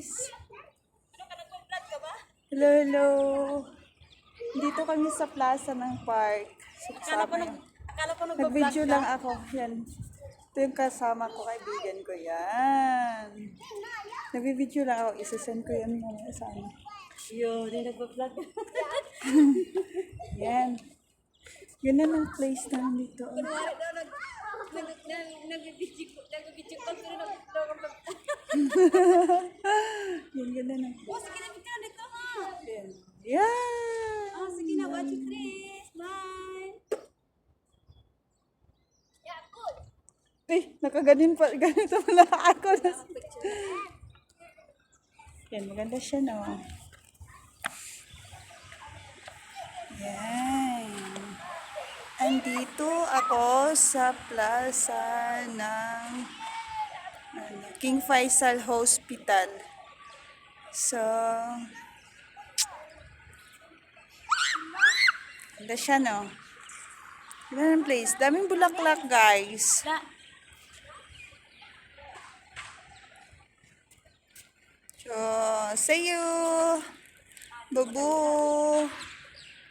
guys. Hello, hello. Dito kami sa plaza ng park. Akala ko Nag-video lang ako. Yan. Ito yung kasama ko, kaibigan ko. Yan. Nag-video lang ako. Isasend ko yan mga kasama. Yo, di nagpa-vlog. Yan. Ganun ang place namin dito. Kunwari daw nag-video ko pero nag-vlog. Yan, ganun ang Oh, sige na picture dito ha. yan. Yan. Oh, sige na, watch it, Chris. Bye. Yeah, good. Nakaganin pa. Ganito pala ako. Yan, maganda siya, no? Yan. Andito ako sa plaza ng King Faisal Hospital. So, ganda siya, no? Ganda ng place. Daming bulaklak, guys. So, see you! Babu!